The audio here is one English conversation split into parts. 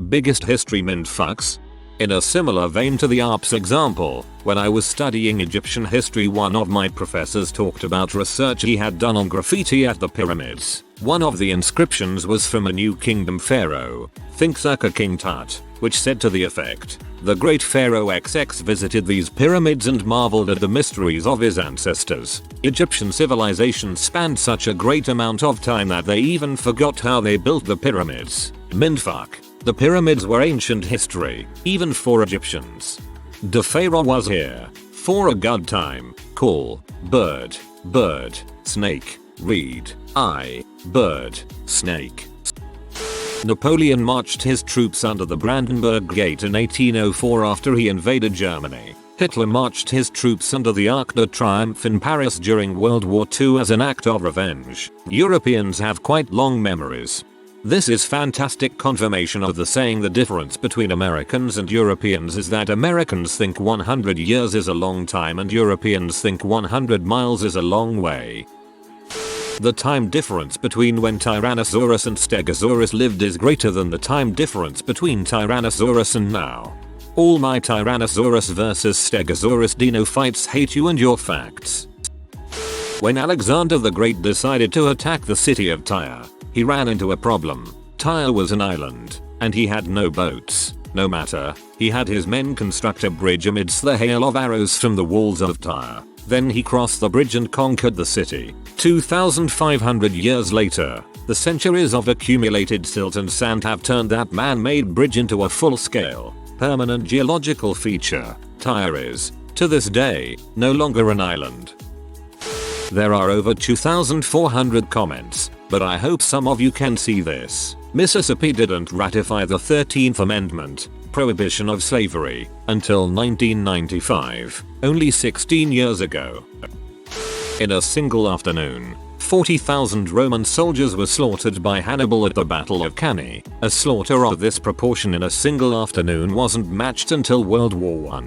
Biggest history mindfucks? In a similar vein to the ARPS example, when I was studying Egyptian history, one of my professors talked about research he had done on graffiti at the pyramids. One of the inscriptions was from a New Kingdom pharaoh, think circa King Tut, which said to the effect, "The great pharaoh XX visited these pyramids and marveled at the mysteries of his ancestors. Egyptian civilization spanned such a great amount of time that they even forgot how they built the pyramids." Mindfuck. The pyramids were ancient history, even for Egyptians. The pharaoh was here, for a good time, call, bird, bird, snake, read, eye, bird, snake. Napoleon marched his troops under the Brandenburg Gate in 1804 after he invaded Germany. Hitler marched his troops under the Arc de Triomphe in Paris during World War II as an act of revenge. Europeans have quite long memories. This is fantastic confirmation of the saying the difference between Americans and Europeans is that Americans think 100 years is a long time and Europeans think 100 miles is a long way. The time difference between when Tyrannosaurus and Stegosaurus lived is greater than the time difference between Tyrannosaurus and now. All my Tyrannosaurus versus Stegosaurus dino fights hate you and your facts. When Alexander the Great decided to attack the city of Tyre, he ran into a problem. Tyre was an island, and he had no boats. No matter, he had his men construct a bridge amidst the hail of arrows from the walls of Tyre. Then he crossed the bridge and conquered the city. 2,500 years later, the centuries of accumulated silt and sand have turned that man-made bridge into a full-scale, permanent geological feature. Tyre is, to this day, no longer an island. There are over 2,400 comments, but I hope some of you can see this. Mississippi didn't ratify the 13th Amendment, prohibition of slavery, until 1995, only 16 years ago. In a single afternoon, 40,000 Roman soldiers were slaughtered by Hannibal at the Battle of Cannae. A slaughter of this proportion in a single afternoon wasn't matched until World War I.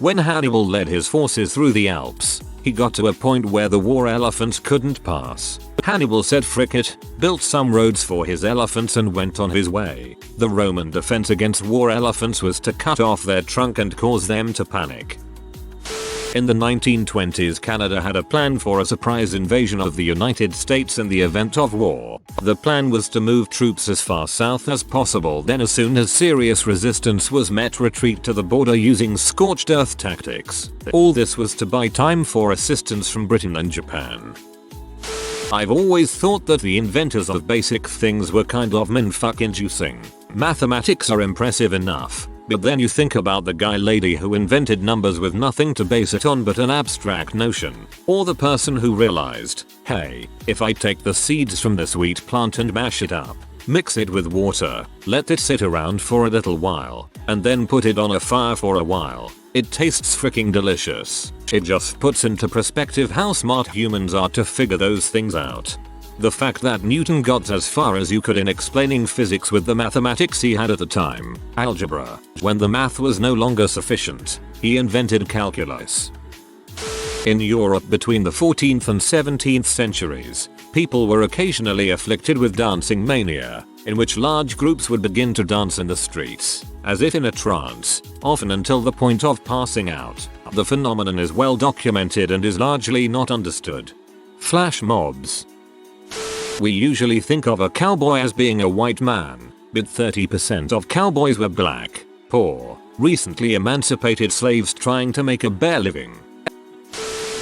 When Hannibal led his forces through the Alps, he got to a point where the war elephants couldn't pass. Hannibal said frick it, built some roads for his elephants and went on his way. The Roman defense against war elephants was to cut off their trunk and cause them to panic. In the 1920s, Canada had a plan for a surprise invasion of the United States in the event of war. The plan was to move troops as far south as possible, then as soon as serious resistance was met, retreat to the border using scorched earth tactics. All this was to buy time for assistance from Britain and Japan. I've always thought that the inventors of basic things were kind of mindfuck inducing. Mathematics are impressive enough, but then you think about the guy lady who invented numbers with nothing to base it on but an abstract notion. Or the person who realized, hey, if I take the seeds from this wheat plant and mash it up, mix it with water, let it sit around for a little while, and then put it on a fire for a while, it tastes freaking delicious. It just puts into perspective how smart humans are to figure those things out. The fact that Newton got as far as you could in explaining physics with the mathematics he had at the time, algebra. When the math was no longer sufficient, he invented calculus. In Europe between the 14th and 17th centuries, people were occasionally afflicted with dancing mania, in which large groups would begin to dance in the streets, as if in a trance, often until the point of passing out. The phenomenon is well documented and is largely not understood. Flash mobs. We usually think of a cowboy as being a white man, but 30% of cowboys were black, poor, recently emancipated slaves trying to make a bare living.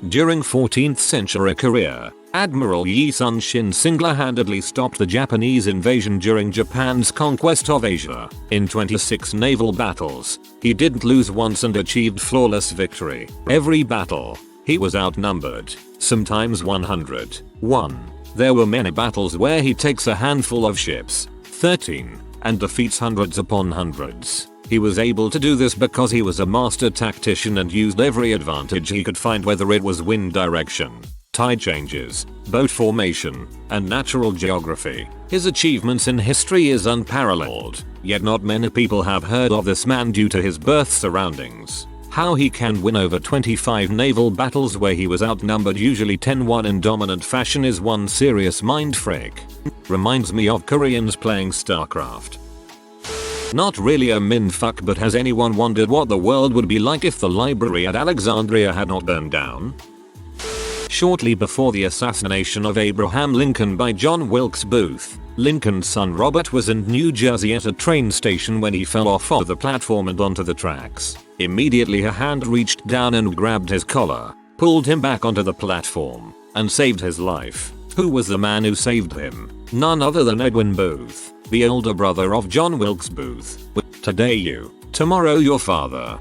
During 14th century Korea, Admiral Yi Sun Shin single-handedly stopped the Japanese invasion during Japan's conquest of Asia. In 26 naval battles, he didn't lose once and achieved flawless victory. Every battle, he was outnumbered, sometimes 100-1. There were many battles where he takes a handful of ships, 13, and defeats hundreds upon hundreds. He was able to do this because he was a master tactician and used every advantage he could find, whether it was wind direction, tide changes, boat formation, and natural geography. His achievements in history is unparalleled, yet not many people have heard of this man due to his birth surroundings. How he can win over 25 naval battles where he was outnumbered usually 10-1 in dominant fashion is one serious mind frick. Reminds me of Koreans playing StarCraft. Not really a mindfuck, but has anyone wondered what the world would be like if the library at Alexandria had not burned down? Shortly before the assassination of Abraham Lincoln by John Wilkes Booth, Lincoln's son Robert was in New Jersey at a train station when he fell off of the platform and onto the tracks. Immediately a hand reached down and grabbed his collar, pulled him back onto the platform, and saved his life. Who was the man who saved him? None other than Edwin Booth, the older brother of John Wilkes Booth. Today you, tomorrow your father.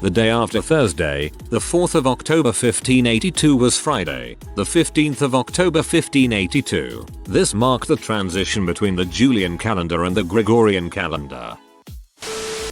The day after Thursday, the 4th of October 1582 was Friday, the 15th of October 1582. This marked the transition between the Julian calendar and the Gregorian calendar.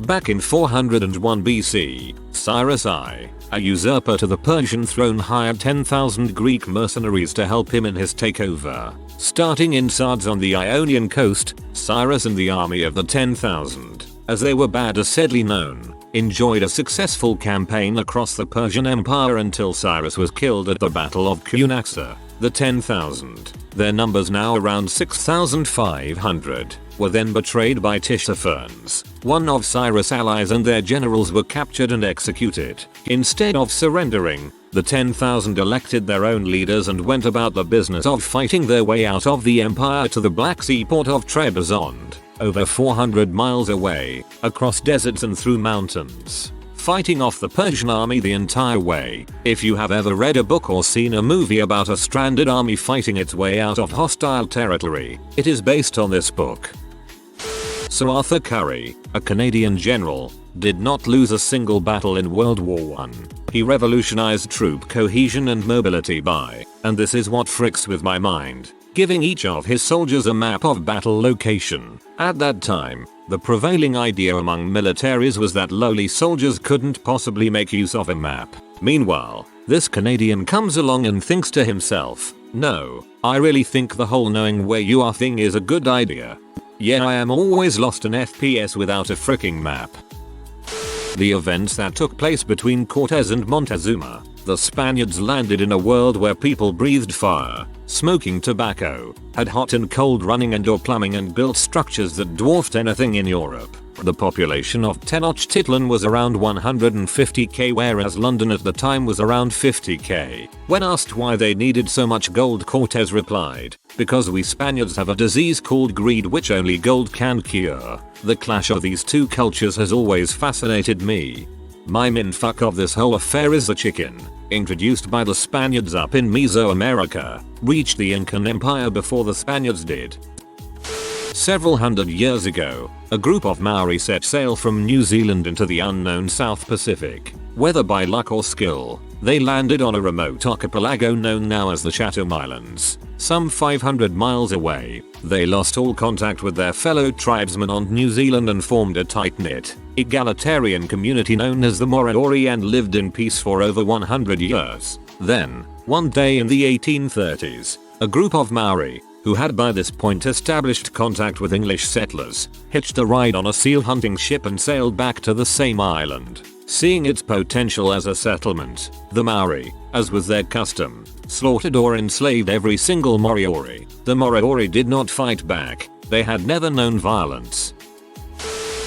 Back in 401 BC, Cyrus I, a usurper to the Persian throne, hired 10,000 Greek mercenaries to help him in his takeover. Starting in Sardes on the Ionian coast, Cyrus and the army of the 10,000, as they were badly known, enjoyed a successful campaign across the Persian Empire until Cyrus was killed at the Battle of Cunaxa. The 10,000, their numbers now around 6,500, were then betrayed by Tissaphernes, one of Cyrus' allies, and their generals were captured and executed. Instead of surrendering, the 10,000 elected their own leaders and went about the business of fighting their way out of the empire to the Black Sea port of Trebizond, over 400 miles away, across deserts and through mountains, fighting off the Persian army the entire way. If you have ever read a book or seen a movie about a stranded army fighting its way out of hostile territory, it is based on this book. Sir Arthur Currie, a Canadian general, did not lose a single battle in World War I. He revolutionized troop cohesion and mobility by, and this is what fricks with my mind, giving each of his soldiers a map of battle location. At that time, the prevailing idea among militaries was that lowly soldiers couldn't possibly make use of a map. Meanwhile, this Canadian comes along and thinks to himself, no, I really think the whole knowing where you are thing is a good idea. Yeah, I am always lost in FPS without a fricking map. The events that took place between Cortez and Montezuma. The Spaniards landed in a world where people breathed fire, smoking tobacco, had hot and cold running and or plumbing, and built structures that dwarfed anything in Europe. The population of Tenochtitlan was around 150k, whereas London at the time was around 50k. When asked why they needed so much gold, Cortez replied, because we Spaniards have a disease called greed which only gold can cure. The clash of these two cultures has always fascinated me. My mindfuck of this whole affair is the chicken, introduced by the Spaniards up in Mesoamerica, reached the Incan Empire before the Spaniards did. Several hundred years ago, a group of Maori set sail from New Zealand into the unknown South Pacific. Whether by luck or skill, they landed on a remote archipelago known now as the Chatham Islands. Some 500 miles away, they lost all contact with their fellow tribesmen on New Zealand and formed a tight-knit, egalitarian community known as the Moriori and lived in peace for over 100 years. Then, one day in the 1830s, a group of Maori, who had by this point established contact with English settlers, hitched a ride on a seal hunting ship and sailed back to the same island. Seeing its potential as a settlement, the Maori, as was their custom, slaughtered or enslaved every single Moriori. The Moriori did not fight back, they had never known violence.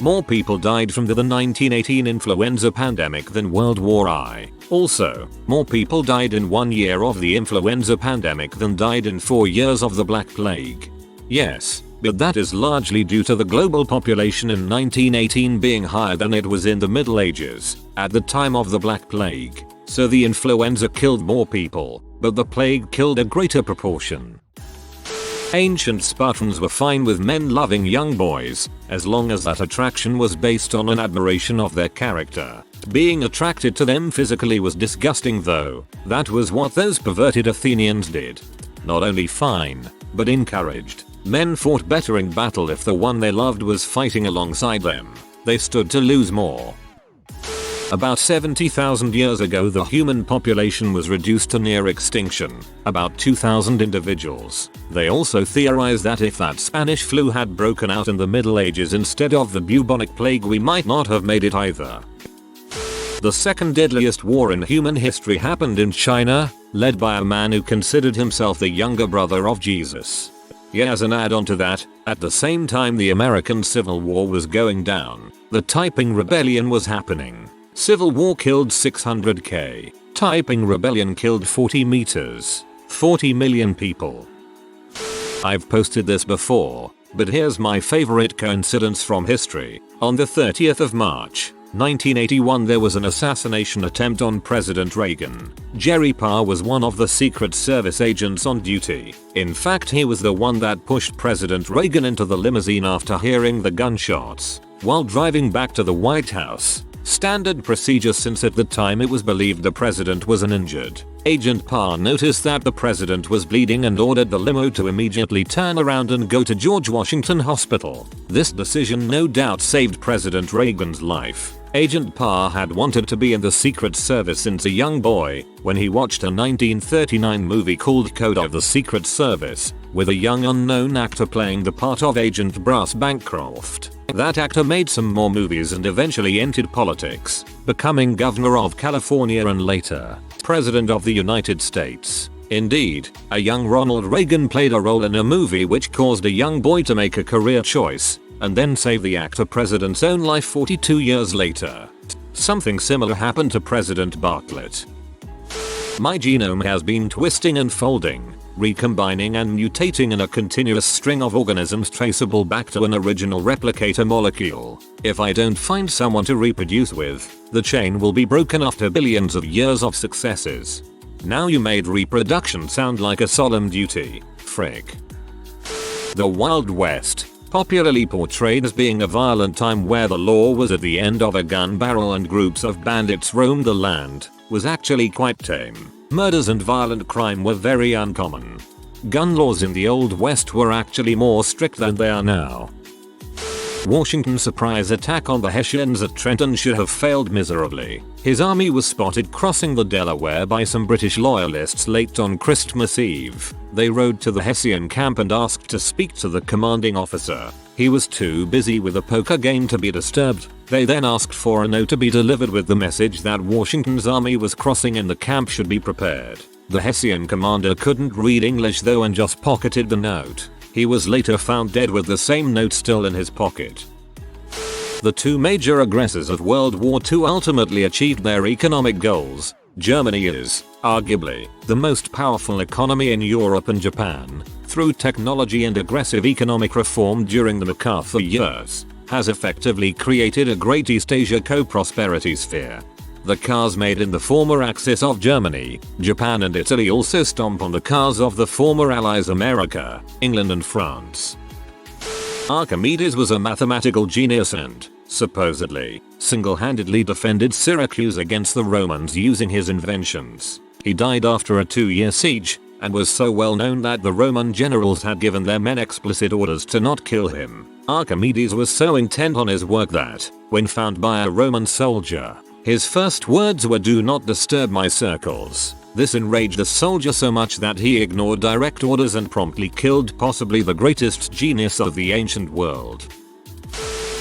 More people died from the 1918 influenza pandemic than World War I. Also, more people died in 1 year of the influenza pandemic than died in 4 years of the Black Plague. Yes, but that is largely due to the global population in 1918 being higher than it was in the Middle Ages, at the time of the Black Plague. So the influenza killed more people, but the plague killed a greater proportion. Ancient Spartans were fine with men loving young boys, as long as that attraction was based on an admiration of their character. Being attracted to them physically was disgusting though. That was what those perverted Athenians did. Not only fine, but encouraged. Men fought better in battle if the one they loved was fighting alongside them. They stood to lose more. About 70,000 years ago, the human population was reduced to near extinction, about 2,000 individuals. They also theorized that if that Spanish flu had broken out in the Middle Ages instead of the bubonic plague, we might not have made it either. The second deadliest war in human history happened in China, led by a man who considered himself the younger brother of Jesus. Yeah, as an add-on to that, at the same time the American Civil War was going down, the Typing Rebellion was happening. Civil War killed 600k. Typing Rebellion killed 40 meters. 40 million people. I've posted this before, but here's my favorite coincidence from history. On the 30th of March, 1981 there was an assassination attempt on President Reagan. Jerry Parr was one of the Secret Service agents on duty. In fact, he was the one that pushed President Reagan into the limousine after hearing the gunshots. While driving back to the White House, standard procedure since at the time it was believed the president was uninjured, Agent Parr noticed that the president was bleeding and ordered the limo to immediately turn around and go to George Washington Hospital. This decision no doubt saved President Reagan's life. Agent Parr had wanted to be in the Secret Service since a young boy when he watched a 1939 movie called Code of the Secret Service, with a young unknown actor playing the part of Agent Brass Bancroft. That actor made some more movies and eventually entered politics, becoming governor of California and later, President of the United States. Indeed, a young Ronald Reagan played a role in a movie which caused a young boy to make a career choice, and then save the actor president's own life 42 years later. Something similar happened to President Bartlett. My genome has been twisting and folding, recombining and mutating in a continuous string of organisms traceable back to an original replicator molecule. If I don't find someone to reproduce with, the chain will be broken after billions of years of successes. Now you made reproduction sound like a solemn duty. Frick. The Wild West, popularly portrayed as being a violent time where the law was at the end of a gun barrel and groups of bandits roamed the land, was actually quite tame. Murders and violent crime were very uncommon. Gun laws in the Old West were actually more strict than they are now. Washington's surprise attack on the Hessians at Trenton should have failed miserably. His army was spotted crossing the Delaware by some British loyalists late on Christmas Eve. They rode to the Hessian camp and asked to speak to the commanding officer. He was too busy with a poker game to be disturbed. They then asked for a note to be delivered with the message that Washington's army was crossing and the camp should be prepared. The Hessian commander couldn't read English though and just pocketed the note. He was later found dead with the same note still in his pocket. The two major aggressors of World War II ultimately achieved their economic goals. Germany is, arguably, the most powerful economy in Europe, and Japan, through technology and aggressive economic reform during the MacArthur years, has effectively created a great East Asia co-prosperity sphere. The cars made in the former Axis of Germany, Japan and Italy also stomp on the cars of the former allies America, England and France. Archimedes was a mathematical genius and, supposedly, single-handedly defended Syracuse against the Romans using his inventions. He died after a 2-year siege, and was so well known that the Roman generals had given their men explicit orders to not kill him. Archimedes was so intent on his work that, when found by a Roman soldier, his first words were, "Do not disturb my circles." This enraged the soldier so much that he ignored direct orders and promptly killed possibly the greatest genius of the ancient world.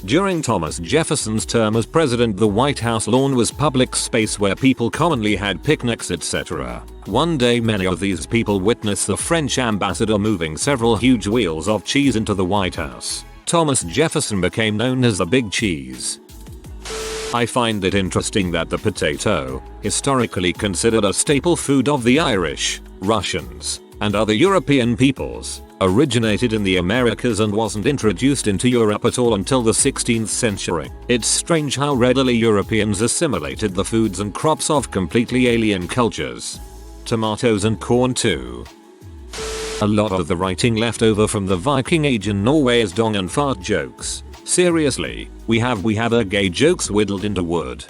During Thomas Jefferson's term as president, the White House lawn was public space where people commonly had picnics, etc. One day many of these people witnessed the French ambassador moving several huge wheels of cheese into the White House. Thomas Jefferson became known as the Big Cheese. I find it interesting that the potato, historically considered a staple food of the Irish, Russians, and other European peoples, originated in the Americas and wasn't introduced into Europe at all until the 16th century. It's strange how readily Europeans assimilated the foods and crops of completely alien cultures. Tomatoes and corn too. A lot of the writing left over from the Viking Age in Norway is dong and fart jokes. Seriously, we have gay jokes whittled into wood.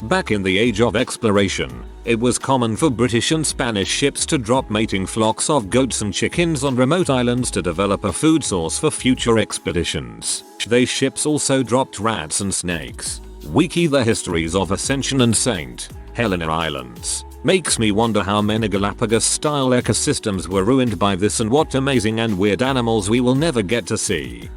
Back in the age of exploration, it was common for British and Spanish ships to drop mating flocks of goats and chickens on remote islands to develop a food source for future expeditions. These ships also dropped rats and snakes. Wiki the histories of Ascension and St. Helena Islands. Makes me wonder how many Galapagos-style ecosystems were ruined by this and what amazing and weird animals we will never get to see.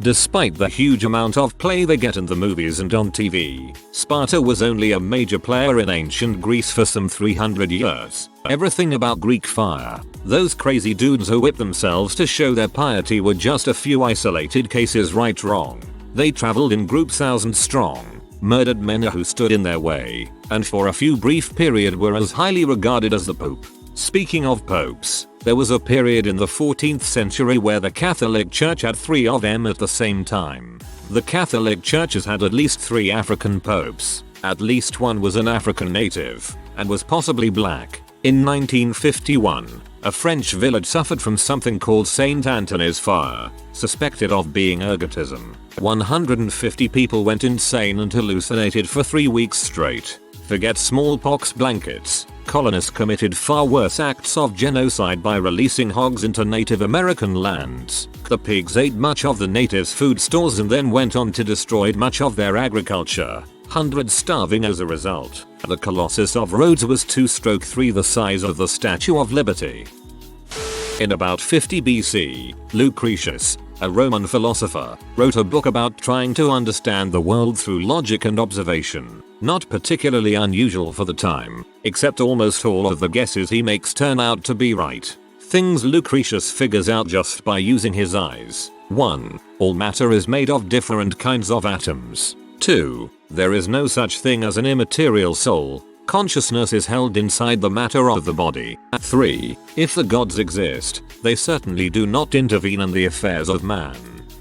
Despite the huge amount of play they get in the movies and on TV, Sparta was only a major player in ancient Greece for some 300 years. Everything about Greek fire, those crazy dudes who whip themselves to show their piety, were just a few isolated cases right wrong. They traveled in groups thousands strong, murdered men who stood in their way, and for a few brief period were as highly regarded as the Pope. Speaking of popes, there was a period in the 14th century where the Catholic Church had 3 of them at the same time. The Catholic Church has had at least 3 African popes. At least one was an African native, and was possibly black. In 1951, a French village suffered from something called Saint Anthony's fire, suspected of being ergotism. 150 people went insane and hallucinated for 3 weeks straight. Forget smallpox blankets. Colonists committed far worse acts of genocide by releasing hogs into Native American lands. The pigs ate much of the natives' food stores and then went on to destroy much of their agriculture, hundreds starving as a result. The Colossus of Rhodes was 2/3 the size of the Statue of Liberty. In about 50 BC, Lucretius, a Roman philosopher, wrote a book about trying to understand the world through logic and observation. Not particularly unusual for the time, except almost all of the guesses he makes turn out to be right. Things Lucretius figures out just by using his eyes. 1. All matter is made of different kinds of atoms. 2. There is no such thing as an immaterial soul. Consciousness is held inside the matter of the body. 3. If the gods exist, they certainly do not intervene in the affairs of man.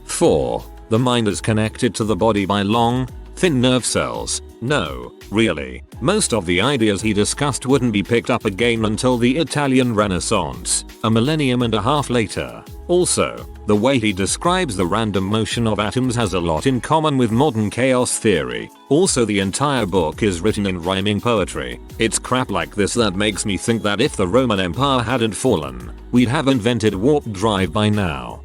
4. The mind is connected to the body by long, thin nerve cells. No, really, most of the ideas he discussed wouldn't be picked up again until the Italian Renaissance, a millennium and a half later. Also, the way he describes the random motion of atoms has a lot in common with modern chaos theory. Also, the entire book is written in rhyming poetry. It's crap like this that makes me think that if the Roman Empire hadn't fallen, we'd have invented warp drive by now.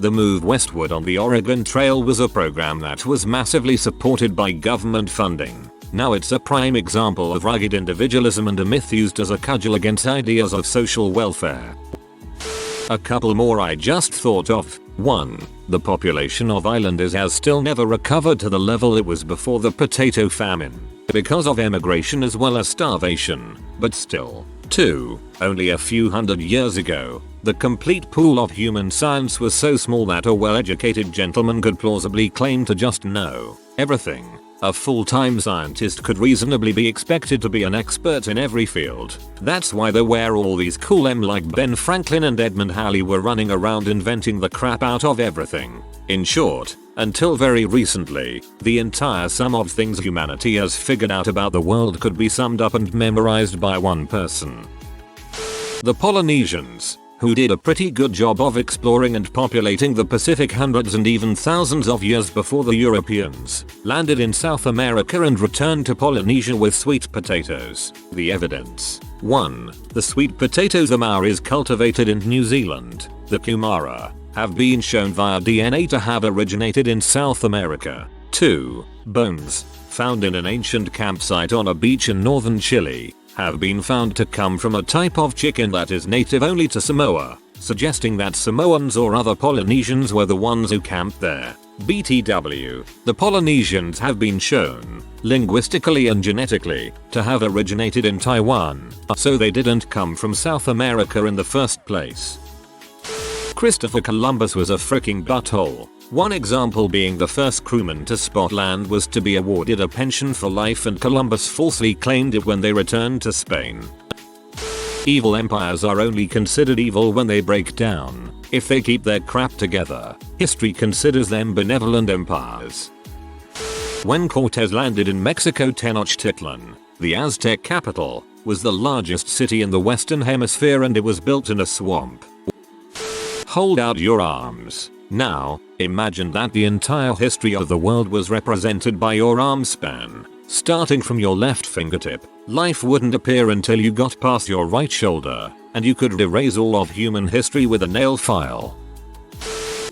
The move westward on the Oregon Trail was a program that was massively supported by government funding. Now it's a prime example of rugged individualism and a myth used as a cudgel against ideas of social welfare. A couple more I just thought of. 1. The population of islanders has still never recovered to the level it was before the potato famine, because of emigration as well as starvation, but still. 2. Only a few hundred years ago, the complete pool of human science was so small that a well-educated gentleman could plausibly claim to just know everything. A full-time scientist could reasonably be expected to be an expert in every field. That's why there were all these cool M like Ben Franklin and Edmund Halley were running around inventing the crap out of everything. In short, until very recently, the entire sum of things humanity has figured out about the world could be summed up and memorized by one person. The Polynesians, who did a pretty good job of exploring and populating the Pacific hundreds and even thousands of years before the Europeans, landed in South America and returned to Polynesia with sweet potatoes. The evidence. 1. The sweet potatoes the Maoris cultivated in New Zealand, the Kumara, have been shown via DNA to have originated in South America. 2. Bones, found in an ancient campsite on a beach in northern Chile, have been found to come from a type of chicken that is native only to Samoa, suggesting that Samoans or other Polynesians were the ones who camped there. BTW, the Polynesians have been shown, linguistically and genetically, to have originated in Taiwan, so they didn't come from South America in the first place. Christopher Columbus was a freaking butthole. One example being the first crewman to spot land was to be awarded a pension for life, and Columbus falsely claimed it when they returned to Spain. Evil empires are only considered evil when they break down. If they keep their crap together, history considers them benevolent empires. When Cortez landed in Mexico, Tenochtitlan, the Aztec capital, was the largest city in the Western Hemisphere, and it was built in a swamp. Hold out your arms. Now, imagine that the entire history of the world was represented by your arm span. Starting from your left fingertip, life wouldn't appear until you got past your right shoulder, and you could erase all of human history with a nail file.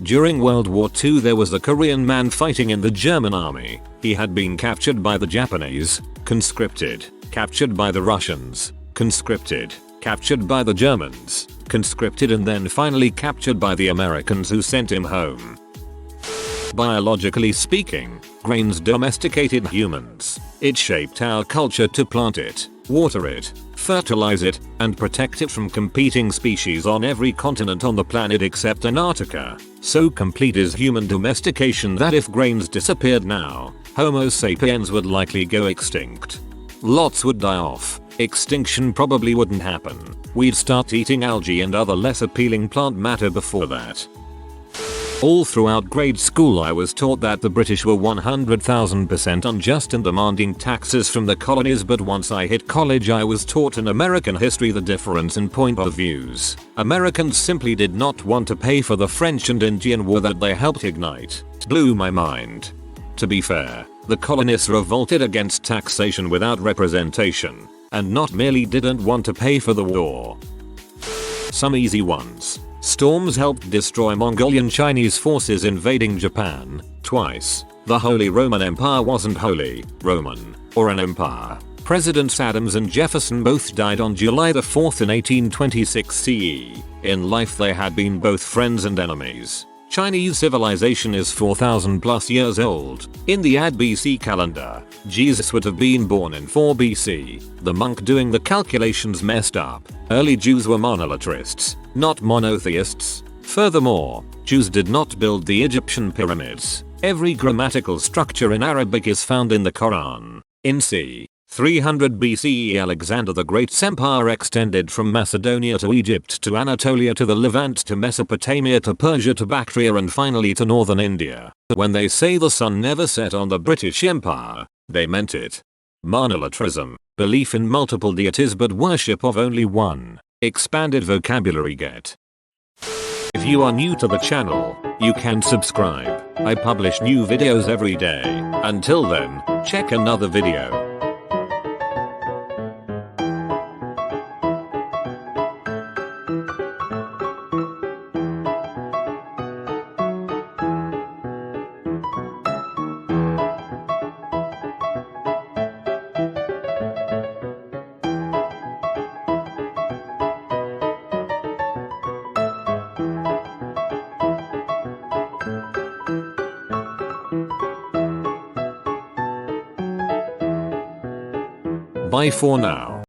During World War II, there was a Korean man fighting in the German army. He had been captured by the Japanese, conscripted, captured by the Russians, conscripted, captured by the Germans, conscripted, and then finally captured by the Americans, who sent him home. Biologically speaking, grains domesticated humans. It shaped our culture to plant it, water it, fertilize it, and protect it from competing species on every continent on the planet except Antarctica. So complete is human domestication that if grains disappeared now, Homo sapiens would likely go extinct. Lots would die off. Extinction probably wouldn't happen. We'd start eating algae and other less appealing plant matter before that. All throughout grade school I was taught that the British were 100,000% unjust in demanding taxes from the colonies, but once I hit college I was taught in American history the difference in point of views. Americans simply did not want to pay for the French and Indian War that they helped ignite. It blew my mind. To be fair, the colonists revolted against taxation without representation, and not merely didn't want to pay for the war. Some easy ones. Storms helped destroy Mongolian Chinese forces invading Japan twice. The Holy Roman Empire wasn't Holy Roman or an empire. Presidents Adams and Jefferson both died on July the 4th in 1826 CE. In life they had been both friends and enemies. Chinese civilization is 4,000 plus years old. In the AD BC calendar, Jesus would have been born in 4 BC. The monk doing the calculations messed up. Early Jews were monolatrists, not monotheists. Furthermore, Jews did not build the Egyptian pyramids. Every grammatical structure in Arabic is found in the Quran. In c. 300 BCE, Alexander the Great's empire extended from Macedonia to Egypt to Anatolia to the Levant to Mesopotamia to Persia to Bactria and finally to northern India. When they say the sun never set on the British Empire, they meant it. Monolatrism, belief in multiple deities but worship of only one. Expanded vocabulary get. If you are new to the channel, you can subscribe. I publish new videos every day. Until then, check another video. Bye for now.